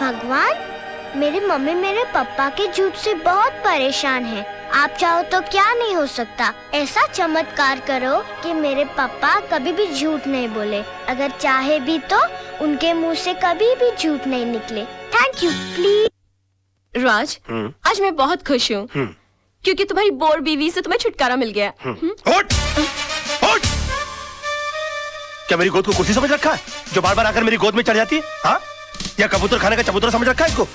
भगवान, मेरी मम्मी मेरे पापा के झूठ से बहुत परेशान है। आप चाहो तो क्या नहीं हो सकता। ऐसा चमत्कार करो कि मेरे पापा कभी भी झूठ नहीं बोले। अगर चाहे भी तो उनके मुंह से कभी भी झूठ नहीं निकले। Thank you please. राज, आज मैं बहुत खुश हूँ क्योंकि तुम्हारी बोर बीवी से तुम्हें छुटकारा मिल गया। उठ! उठ! क्या मेरी गोद को कुर्सी समझ रखा है जो बार बार आकर मेरी गोद में चढ़ जाती है? हाँ? या कबूतर खाने का चबूतरा समझ रखा है इसको?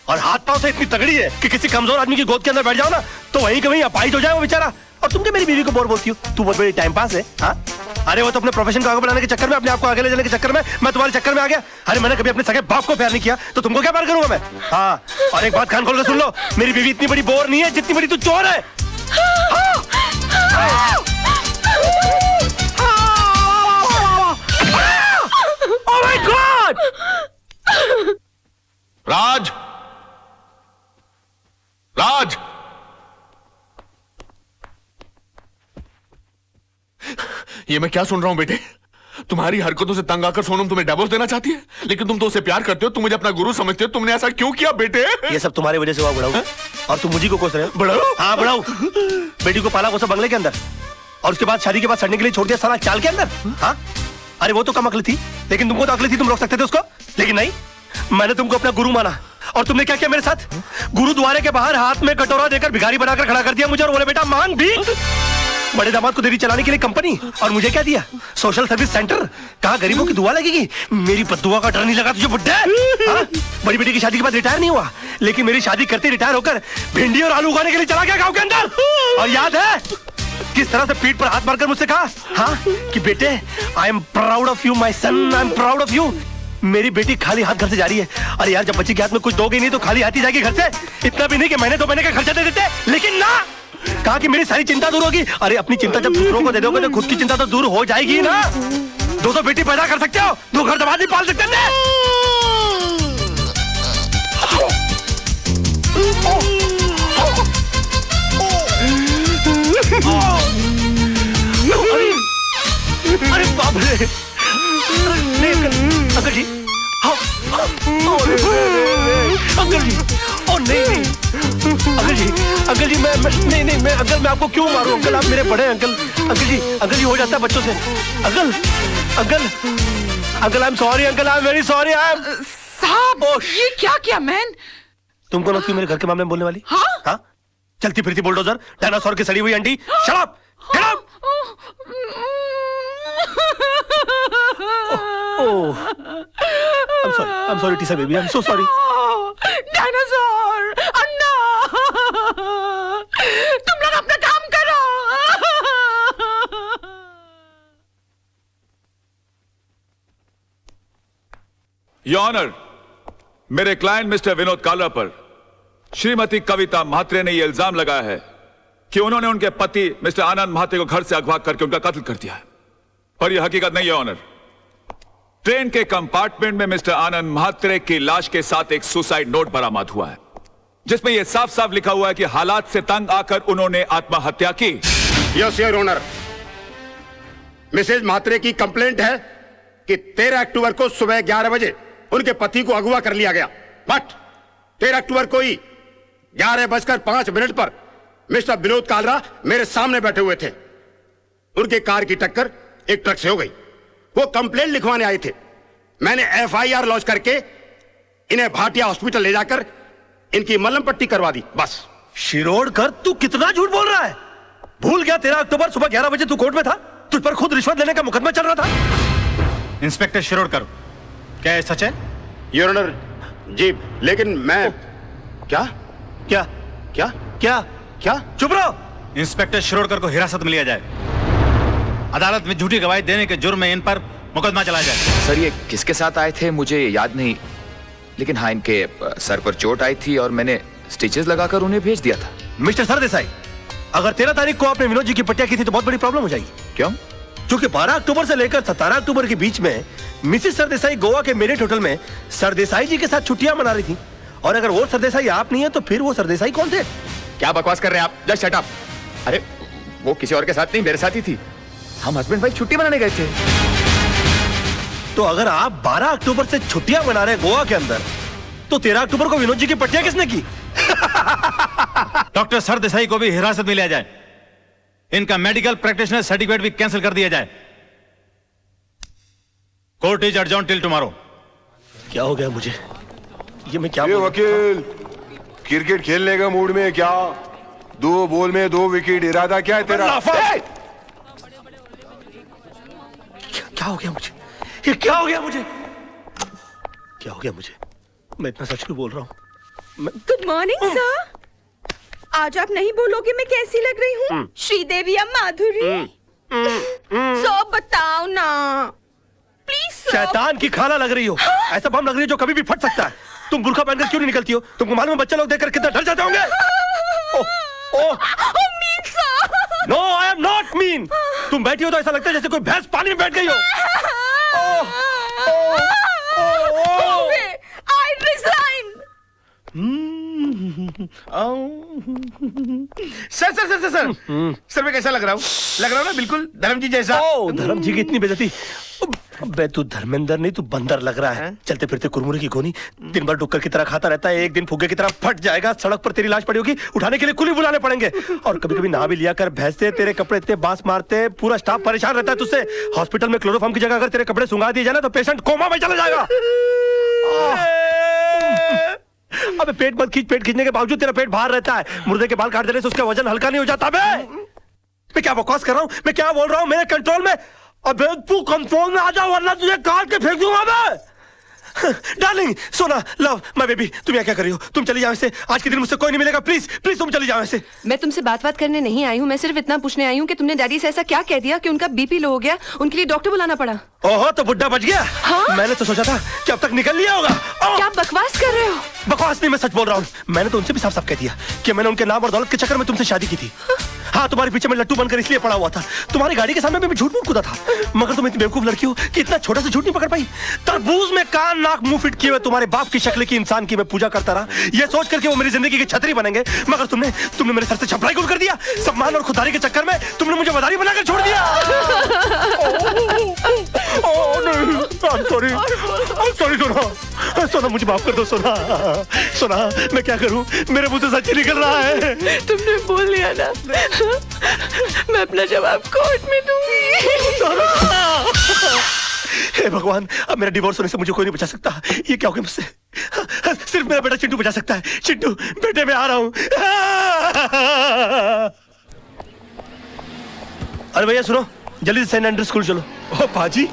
और हाथ पांव से इतनी तगड़ी है कि किसी कमजोर आदमी की गोद के अंदर बैठ जाओ ना तो वहीं के वहीं अपाहिज हो जाए वो बेचारा। और तुम क्या मेरी बीवी को बोर बोलती हो? तू बहुत बड़ी टाइम पास है। हाँ? अरे वो तो अपने प्रोफेशन को आगे बढ़ाने के चक्कर में, अपने आप को आगे ले जाने के चक्कर में मैं तुम्हारे चक्कर में आ गया। अरे मैंने कभी अपने सगे बाप को प्यार नहीं किया तो तुमको क्या प्यार करूंगा मैं? हाँ, और एक बात कान खोल के सुन लो, मेरी बीवी इतनी बड़ी बोर नहीं है जितनी बड़ी तू चोर है। Oh my God! राज! राज! ये मैं क्या सुन रहा हूं बेटे? तुम्हारी हरकतों से तंग आकर सोनम तुम्हें डिवोर्स देना चाहती है, लेकिन तुम तो उसे प्यार करते हो, तुम मुझे अपना गुरु समझते हो। तुमने ऐसा क्यों किया बेटे? ये सब तुम्हारी वजह से हुआ बुढ़ाऊ। और तुम मुझे को कोस रहे हो? बुढ़ाऊ? हाँ बुढ़ाऊ। बेटी को पाला पोसा बंगले के अंदर और उसके बाद शादी के बाद सड़ने के लिए छोड़ दिया साला चाल के अंदर। हाँ? अरे वो तो कम अकल थी, लेकिन तुमको तो अकल थी, तुम रोक सकते थे उसको। लेकिन नहीं, मैंने तुमको अपना गुरु माना। और तुमने क्या किया मेरे साथ? गुरुद्वारे के बाहर हाथ में कटोरा देकर भिखारी बनाकर खड़ा कर दिया मुझे और बोले बेटा मांग भीख। बड़े दामाद को देरी चलाने के लिए कंपनी, और मुझे क्या दिया? Social service centre. कहा गरीबों की दुआ लगेगी? मेरी बद्दुआ का डर नहीं लगा तुझे बुड्ढे? बड़ी बेटी की शादी के बाद रिटायर नहीं हुआ, लेकिन मेरी शादी करते रिटायर होकर भिंडी और आलू उगाने के लिए चला गया गाँव के अंदर। और याद है किस तरह से पीठ पर हाथ मारकर मुझसे कहा, हाँ, कि बेटे I am proud of you my son, I am proud of you. मेरी बेटी खाली हाथ घर से जा रही है। अरे यार, जब बच्ची के हाथ में कुछ दोगे नहीं तो खाली हाथ ही जाएगी घर से। इतना भी नहीं कि महीने 2 महीने का खर्चा दे देते, लेकिन ना, कहा कि मेरी सारी चिंता दूर होगी। अरे अपनी चिंता जब दूसरों को दे दोगे तो खुद की चिंता तो दूर हो जाएगी ना। 2 बेटी पैदा कर सकते हो, 2 घर दबा नहीं पाल सकते थे। अरे बाप रे! नहीं अंकल जी, हाँ, अंकल जी, ओ नहीं, अंकल जी मैं अंकल मैं आपको क्यों मारूं? अंकल आप मेरे बड़े अंकल जी हो जाता है बच्चों से। Uncle I am sorry, uncle I am very sorry. साहब, ये क्या किया मैन? तुमको लगती है मेरे घर के मामले में बोलने वाली? हाँ? चलती फिरती बुलडोजर, डायनासोर की सड़ी हुई अंडी। Shut up! Get out! Oh, I'm sorry, Tisa baby. I'm so sorry. Dinosaur, Anna, तुम लोग अपना काम करो। योर ऑनर, मेरे क्लाइंट मिस्टर विनोद कालरा पर श्रीमती कविता म्हात्रे ने यह इल्जाम लगाया है कि उन्होंने उनके पति मिस्टर आनंद म्हात्रे को घर से अगवा करके उनका कत्ल कर दिया है। और यह हकीकत नहीं है ऑनर। ट्रेन के कंपार्टमेंट में मिस्टर आनंद म्हात्रे की लाश के साथ एक सुसाइड नोट बरामद हुआ है, जिसमें यह साफ साफ लिखा हुआ है कि हालात से तंग आकर उन्होंने आत्महत्या की। Yes your honour, Mrs Mhatre की कंप्लेंट है कि 13 अक्टूबर को सुबह 11 बजे उनके पति को अगवा कर लिया गया। बट 13 अक्टूबर को ही 11:05 पर मिस्टर विनोद कालरा मेरे सामने बैठे हुए थे। उनके कार की टक्कर एक ट्रक से हो गई। वो कंप्लेंट लिखवाने आए थे। मैंने FIR लॉन्च करके इन्हें भाटिया हॉस्पिटल ले जाकर इनकी मलहम पट्टी करवा दी, बस। शिरोडकर, तू कितना झूठ बोल रहा है? भूल गया 13 अक्टूबर सुबह 11 बजे तू कोर्ट में था? तुझ पर खुद रिश्वत लेने का मुकदमा चल रहा था। इंस्पेक्टर शिरोडकर, क्या ये सच है? योर ऑनर जी, लेकिन मैं क्या? चुप रहो। इंस्पेक्टर शिरोडकर को हिरासत में लिया जाए। अदालत में झूठी गवाही देने के जुर्म में इन पर मुकदमा चलाया जाए। सर, ये किसके साथ आए थे मुझे याद नहीं, लेकिन हाँ, इनके सर पर चोट आई थी और मैंने स्टिचेस लगाकर उन्हें भेज दिया था। मिस्टर सरदेसाई, अगर 13 तारीख को आपने विनोद जी की पट्टिया की थी तो बहुत बड़ी प्रॉब्लम हो जाएगी। क्यों? क्योंकि 12 अक्टूबर से लेकर 17 अक्टूबर के बीच में मिसेस सरदेसाई गोवा के मेरिट होटल में सरदेसाई जी के साथ छुट्टियां मना रही थी। और अगर वो सरदेसाई आप नहीं है तो फिर वो सरदेसाई कौन थे? क्या बकवास कर रहे हैं आप? Just shut up. अरे वो किसी और के साथ नहीं, मेरे साथ ही थी। हम हस्बैंड वाइफ छुट्टी मनाने गए थे। तो अगर आप 12 अक्टूबर से छुट्टियां मना रहे गोवा के अंदर, तो 13 अक्टूबर को विनोद जी की पट्टियां किसने की? डॉक्टर सरदेसाई को भी हिरासत में लिया जाए, इनका मेडिकल प्रैक्टिशनर सर्टिफिकेट भी कैंसिल कर दिया जाए। Court is adjourn till tomorrow. क्या हो गया मुझे? ये मैं क्या ये वकील क्रिकेट खेलने का मूड में क्या? 2 बॉल में 2 विकेट, इरादा क्या है तेरा? क्या हो गया मुझे? ये क्या हो गया मुझे? क्या हो गया मुझे? मैं इतना सच क्यों बोल रहा हूँ? Good morning sir. आज आप नहीं बोलोगे मैं कैसी लग रही हूँ? श्रीदेवी या माधुरी? सो बताओ ना प्लीज। शैतान की खाना लग रही हो। ऐसा बम लग रही है जो कभी भी फट सकता है। तुम बुर्का पहनकर क्यों नहीं निकलती हो? तुमको मालूम है बच्चे लोग देखकर कितना डर जाते होंगे? No I am not mean. तुम बैठी हो तो ऐसा लगता है जैसे कोई भैंस पानी में बैठ गई हो। I resign. Sir sir sir sir sir sir मैं कैसा लग रहा हूँ? लग रहा हूँ ना बिल्कुल धर्म जी जैसा। धर्म जी की इतनी बेइज्जती। बे तू धर्मेंद्र नहीं, तू बंदर लग रहा है। चलते फिरते कुरमुरे की गोनी, दिन भर डुक्कर की तरह खाता रहता है, एक दिन फुग्गे की तरह फट जाएगा। सड़क पर तेरी लाश पड़ी होगी, उठाने के लिए कुली बुलाने पड़ेंगे। और कभी कभी नहा भी लिया कर, भैंसे तेरे कपड़े इतने बांस मारते, पूरा स्टाफ परेशान रहता है तुझसे। हॉस्पिटल में क्लोरोफॉर्म की जगह अगर तेरे कपड़े सुंगा दिए जाए ना तो पेशेंट कोमा में चला जाएगा। अबे पेट मत खींच। पेट खींचने के बावजूद तेरा पेट बाहर रहता है। मुर्दे के बाल काट देने से उसका वजन हल्का नहीं हो जाता। मैं क्या बकवास कर रहा हूँ? मैं क्या बोल रहा हूँ? मेरे कंट्रोल में। अबे तू कंट्रोल में आ जा वरना तुझे काट के फेंक दूंगा मैं। डार्लिंग, सोना, लव, माय बेबी, तुम यहाँ क्या कर रही हो? तुम चली जाओ ऐसे। आज के दिन मुझसे कोई नहीं मिलेगा। प्लीज प्लीज तुम चली जाओ ऐसे। मैं तुमसे बात करने नहीं आई हूँ। मैं सिर्फ इतना पूछने आई हूँ कि तुमने डैडी से ऐसा क्या कह दिया कि उनका बीपी लो हो गया, उनके लिए डॉक्टर बुलाना पड़ा? ओहो, तो बुड्ढा बच गया। हाँ? मैंने तो सोचा था कि अब तक निकल लिया होगा। क्या बकवास कर रहे हो? बकवास नहीं, मैं सच बोल रहा हूँ। मैंने तो उनसे भी साफ साफ कह दिया कि मैंने उनके नाम और दौलत के चक्कर में तुमसे शादी की थी। हाँ, तुम्हारे पीछे में लट्टू बनकर इसलिए पड़ा हुआ था। तुम्हारी गाड़ी के सामने मैं भी झूठ मूठ कूदा था। मगर तुम इतनी बेवकूफ लड़की हो कि इतना छोटा सा झूठ नहीं पकड़ पाई। तरबूज में कान नाक मुंह फिट किए हुए तुम्हारे बाप की शक्ल की इंसान की मैं पूजा करता रहा, ये सोच करके वो मेरी जिंदगी की छतरी बनेंगे। मगर तुमने मेरे सर से छपराई गुल कर दिया। सम्मान और खुदारी के चक्कर में तुमने मुझे मदारी बनाकर छोड़ दिया। सॉरी सोना, सोना मुझे माफ कर दो सोना। सोना मैं क्या करूं? मेरे मुंह से सच ही निकल रहा है। तुमने बोल लिया ना, मैं अपना जवाब कोर्ट में दूंगी। हे भगवान, अब मेरा डिवोर्स होने से मुझे कोई नहीं बचा सकता। ये क्या हो गया मुझसे? सिर्फ मेरा बेटा चिंटू बचा सकता है। चिंटू बेटे, मैं आ रहा हूं। अरे भैया सुनो, जल्दी से सेंट एंड्रूज स्कूल चलो। ओ पाजी,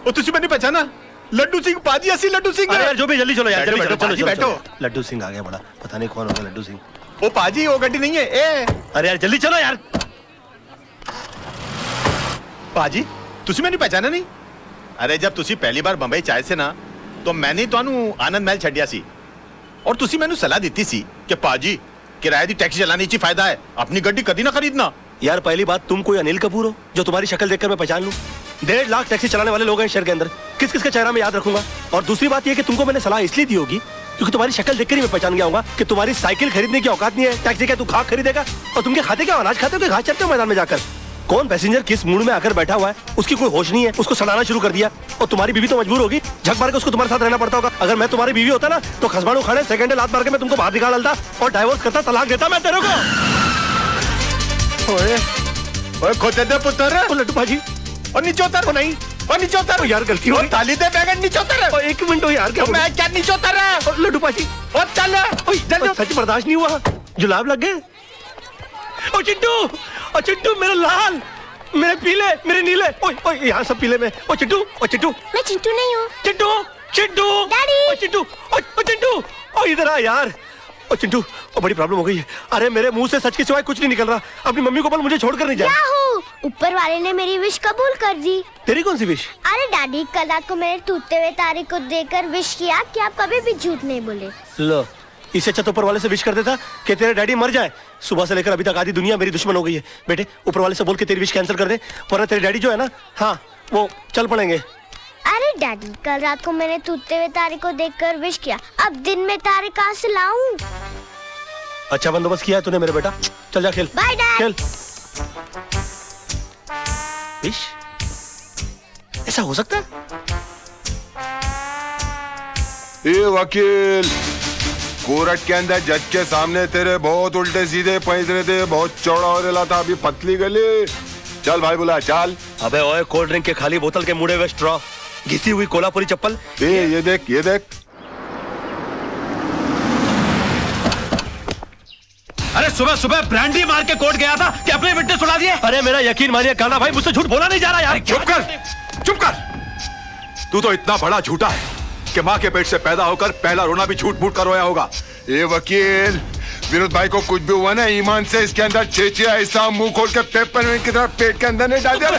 ओ तुझे मैंने पहचाना? लड्डू सिंह पाजी, असली लड्डू सिंह। अरे यार जो भी, जल्दी चलो यार, जल्दी बैठो, चलो, पाजी, चलो, बैठो। चलो। लड्डू सिंह आ गया बड़ा, पता नहीं कौन होगा लड्डू सिंह। ओ पाजी, वो गड्डी नहीं है। ए अरे यार जल्दी चलो यार। पाजी, तुझे मैंने पहचाना नहीं? अरे जब तुसी पहली बार बंबई चाहे से ना, तो मैंने ਤੁਹਾਨੂੰ आनंद महल छड़िया सी और तुसी मैंने सलाह दी सी कि पाजी किराए दी टैक्सी चलाने ची फायदा है, अपनी गड्डी कभी ना खरीदना। यार पहली बात, तुम कोई अनिल कपूर हो जो तुम्हारी शक्ल देखकर मैं पहचान लूं? 1.5 लाख टैक्सी चलाने वाले लोग हैं शहर के अंदर, किस किस का चेहरा मैं याद रखूंगा? और दूसरी बात यह कि तुमको मैंने सलाह इसलिए दी होगी क्योंकि तुम्हारी शक्ल देखकर ही मैं पहचान गया होगा कि तुम्हारी साइकिल खरीदने की औकात नहीं है। टैक्सी क्या तू खाक खरीदेगा? और तुम क्या खाते, क्या अनाज खाते हो कि घास चरते हो मैदान में जाकर? कौन पैसेंजर किस मूड में आकर बैठा हुआ है उसकी कोई होश नहीं है, उसको सड़ाना शुरू कर दिया। और तुम्हारी बीवी तो मजबूर होगी, झक मार के उसको तुम्हारे साथ रहना पड़ता होगा। अगर मैं तुम्हारी बीवी होता ना तो खसबाड़ू खाने सेकंड लात मार के मैं तुमको बाहर निकाल डालता और डाइवोर्स करता, तलाक देता मैं तेरे को। ओए खोते दे पुत्र। ओ लड्डू भाजी, और नीचे उतर। ओ नहीं, और नीचे उतर। यार गलती हो गई। थाली दे बैगन, नीचे उतर। ओ एक मिनट हो यार, क्या मैं क्या नीचे उतर रहा? ओ लड्डू भाजी, और चल जल्दी। सच बर्दाश्त नहीं हुआ, जुलाब लग गए। ओ चिंटू, ओ चिंटू, मेरे लाल, मेरे पीले, मेरे नीले, ओए ओए यहाँ सब पीले में। ओ चिंटू, ओ चिंटू। मैं चिंटू नहीं हूँ। चिंटू, चिंटू, डैडी। ओ चिंटू, ओ चिंटू, ओ इधर आ यार। ओ चिंटू, ओ बड़ी प्रॉब्लम हो गई है। अरे मेरे मुंह से सच के सिवाय कुछ नहीं निकल रहा। अपनी मम्मी को बोल मुझे छोड़कर नहीं जाए। याहू! ऊपर वाले ने मेरी विश कबूल कर दी। तेरी कौन सी विश? अरे डैडी, कल रात को मैंने टूटते हुए तारे को देखकर विश किया कि आप कभी भी झूठ नहीं बोले। लो, इससे अच्छा तो ऊपर वाले से विश कर देता कि तेरे डैडी मर जाए। सुबह से लेकर अभी तक आधी दुनिया मेरी दुश्मन हो गई है। बेटे ऊपर वाले से बोल के तेरी विश कैंसिल कर दे, वरना तेरे डैडी जो है ना, हाँ वो चल पड़ेंगे। अरे डैडी, कल रात को मैंने टूटते हुए तारे को देखकर विश किया, अब दिन में तारे कहाँ से लाऊं? अच्छा बंदोबस्त किया है तूने मेरे बेटा, चल जा खेल। Bye dad. खेल। विश? ऐसा हो सकता है? ए वकील, कोर्ट के अंदर जज के सामने तेरे बहुत उल्टे सीधे पैसे थे, बहुत चौड़ा हो रहा था, अभी पतली गली। चल भाई बुला चल। अबे ओए, कोल्ड ड्रिंक के खाली बोतल के मुड़े हुए स्ट्रॉ, घिसी हुई कोल्हापुरी चप्पल। ये देख ये देख। अरे सुबह सुबह ब्रांडी मार के कोर्ट गया था कि अपने विटनेस उड़ा दिए। अरे मेरा यकीन मानिए काना भाई, मुझसे झूठ बोला नहीं जा रहा यार। चुप कर, चुप कर। तू तो इतना बड़ा झूठा है कि माँ के पेट से पैदा होकर पहला रोना भी झूठ मूठ कर रोया होगा। ये वकील, विनोद भाई को कुछ भी हुआ ना, ईमान से इसके अंदर चेचे ऐसा मुंह खोल के पेपर की तरह पेट के अंदर नहीं डाल दिया।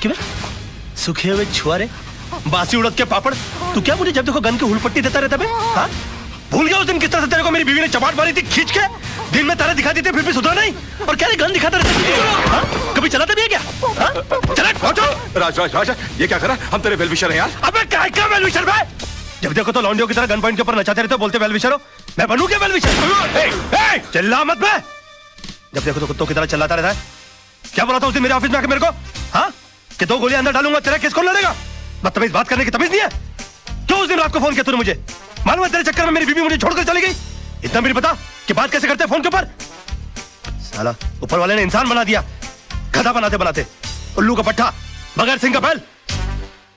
क्यों सूखे हुए छुआरे, बासी उड़द के पापड़, तू क्या मुझे जब देखो गन की हुलपट्टी देता रहता है? हाँ, भूल गया उस दिन किस तरह से तेरे को मेरी बीवी ने चपाट मारी थी खींच के? दिन में तारे दिखाती थी फिर भी सुधरा नहीं, और क्या गन दिखाता रहता? हाँ? कभी चलाता भी है क्या? हाँ? चला पहुंचो। राज राज राज, ये क्या करा? हम तेरे वेलविशर हैं यार। अबे काय का वेलविशर भाई? जब देखो तो लौंडियों की तरह गन पॉइंट के ऊपर नचाते रहते हो, बोलते वेलविशर हो। मैं बनूं क्या वेलविशर? चिल्ला मत बे। जब देखो तो कुत्तों की तरह चिल्लाता रहता है। क्या बोला था उस दिन मेरे ऑफिस में आके मेरे को? हाँ, कि 2 गोलियां अंदर डालूंगा, तेरा केस कौन लड़ेगा? बदतमीज बात करने की तमीज नहीं है? क्यों उस दिन रात को फोन किया तूने मुझे? मालूम है तेरे चक्कर में मेरी बीवी मुझे छोड़कर चली गई। इतना भी नहीं पता कि बात कैसे करते हैं फोन के ऊपर? साला ऊपर वाले ने इंसान बना दिया, गधा बनाते बनाते। उल्लू का पट्टा, बगैर सिंह का बैल।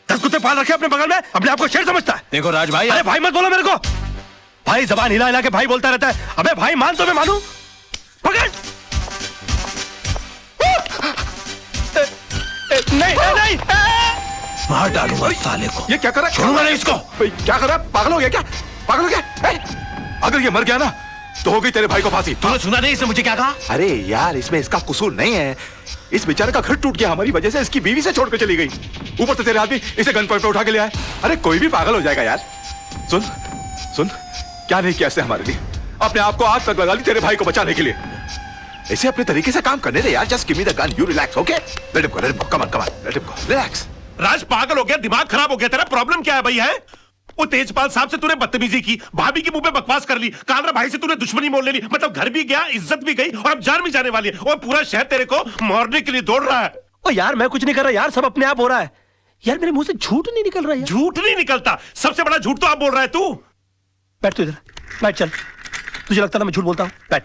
10 कुत्ते पाल रखे अपने बगल में, अपने आप को शेर समझता है। देखो राज भाई, अरे भाई मत बोलो मेरे को। भाई जबान हिला हिला के भाई बोलता रहता है। अबे भाई मान तो मैं मानूं। पकड़। नहीं नहीं, मार डालूंगा साले को। ये क्या कर रहा है? छोड़ूंगा नहीं इसको। क्या कर रहा है? पागल हो गया क्या? पागल हो गया? अगर ये मर गया ना तो हो गई तेरे भाई को फांसी। तूने सुना नहीं इसने मुझे क्या कहा? अरे यार, इसमें इसका कसूर नहीं है। इस बेचारे का घर टूट गया हमारी वजह से, इसकी बीवी से छोड़कर चली गई। ऊपर से तेरे आदमी इसे गन पॉइंट पे उठा के ले आए। अरे कोई भी पागल हो जाएगा यार। सुन सुन, क्या नहीं किया इसने हमारे लिए? अपने आप को आग तक लगा ली तेरे भाई को बचाने के लिए। इसे अपने तरीके से काम करने दे यार। Just give me the gun, you relax, okay? Let him go, come on, let him go, relax. Raj पागल हो गया, दिमाग खराब हो गया तेरा? प्रॉब्लम क्या है भाई? है वो तेजपाल साहब से तूने बदतमीजी की, भाभी के मुंह पे बकवास कर ली, कालरा भाई से तूने दुश्मनी मोल ले ली, मतलब घर भी गया, इज्जत भी गई, और अब जान भी जाने वाली है। और पूरा शहर तेरे को मारने के लिए दौड़ रहा है। ओ यार मैं कुछ नहीं कर रहा यार, सब अपने आप हो रहा है यार। मेरे मुंह से झूठ नहीं निकल रहा है। झूठ नहीं निकलता, सबसे बड़ा झूठ तो आप बोल रहा है तू। बैठ तू इधर, बैठ। चल, तुझे लगता है ना मैं झूठ बोलता हूँ? बैठ।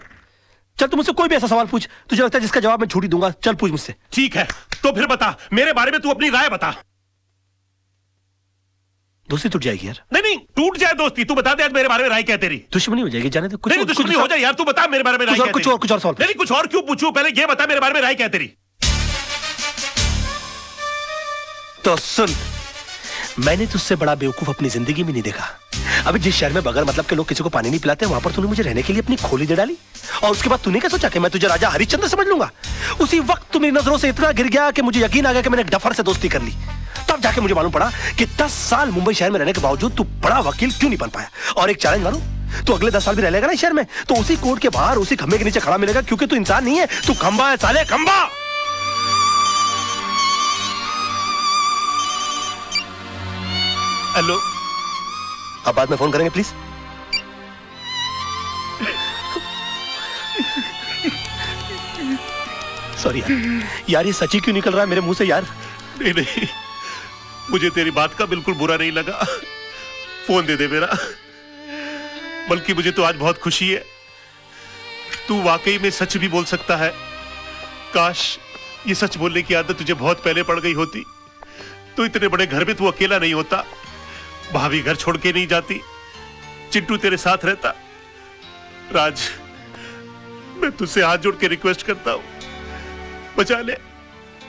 चल तू मुझसे कोई भी ऐसा सवाल पूछ, तुझे लगता है जिसका जवाब मैं झूठ ही दूंगा। चल पूछ मुझसे। ठीक है, तो फिर बता मेरे बारे में, तू अपनी राय बता। दोस्ती टूट जाएगी यार। नहीं नहीं, टूट जाए दोस्ती, तू बता दे आज मेरे बारे में राय क्या तेरी? दुश्मनी हो जाएगी, जाने दे। कुछ नहीं, दुश्मनी हो जाए यार, तू बता मेरे बारे में राय क्या कुछ और सवाल। नहीं, कुछ और क्यों पूछूं? पहले ये बता मेरे बारे में राय क्या तेरी? तो सुन, मैंने तुझसे बड़ा बेवकूफ अपनी जिंदगी में नहीं देखा। अभी जिस शहर में बगैर मतलब के लोग किसी को पानी नहीं पिलाते, वहां पर तूने मुझे रहने के लिए अपनी खोली दे डाली, और उसके बाद तूने क्या सोचा कि मैं तुझे राजा हरिश्चंद्र समझ लूंगा? उसी वक्त तू मेरी नजरों से इतना गिर गया कि मुझे यकीन आ गया कि मैंने डफर से दोस्ती कर ली। तब जाके मुझे मालूम पड़ा कि 10 साल मुंबई शहर में रहने के बावजूद तू बड़ा वकील क्यों नहीं बन पाया। और एक चैलेंज मारूं, तू अगले 10 साल भी रह लेगा ना शहर में, तो उसी कोर्ट के बाहर उसी खंबे के नीचे खड़ा मिलेगा, क्योंकि तू इंसान नहीं है, तू खंबा है साले, खंबा। हेलो, अब बाद में फोन करेंगे प्लीज। सॉरी यार, ये सच्ची क्यों निकल रहा है मेरे मुंह से यार? नहीं नहीं, मुझे तेरी बात का बिल्कुल बुरा नहीं लगा। फोन दे दे मेरा। बल्कि मुझे तो आज बहुत खुशी है, तू वाकई में सच भी बोल सकता है। काश ये सच बोलने की आदत तुझे बहुत पहले पड़ गई होती, तो इतने बड़े घर में तू अकेला नहीं होता, भाभी घर छोड़ के नहीं जाती, चिंटू तेरे साथ रहता। राज, मैं तुझसे हाथ जोड़ के रिक्वेस्ट करता हूं, बचा ले,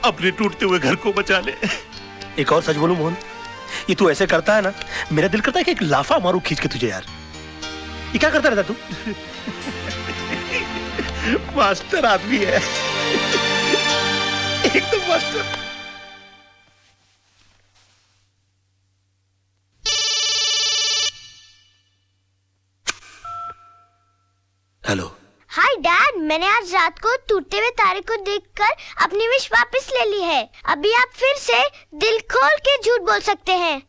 अपने टूटते हुए घर को बचा ले। एक और सच बोलूं मोहन, ये तू ऐसे करता है ना, मेरा दिल करता है कि एक लाफा मारूं खींच के तुझे यार। ये क्या करता रहता तू? मास्टर आदमी है, एकदम मास्टर। हेलो। हाय डैड, मैंने आज रात को टूटते हुए तारे को देखकर अपनी विश वापस ले ली है। अभी आप फिर से दिल खोल के झूठ बोल सकते हैं।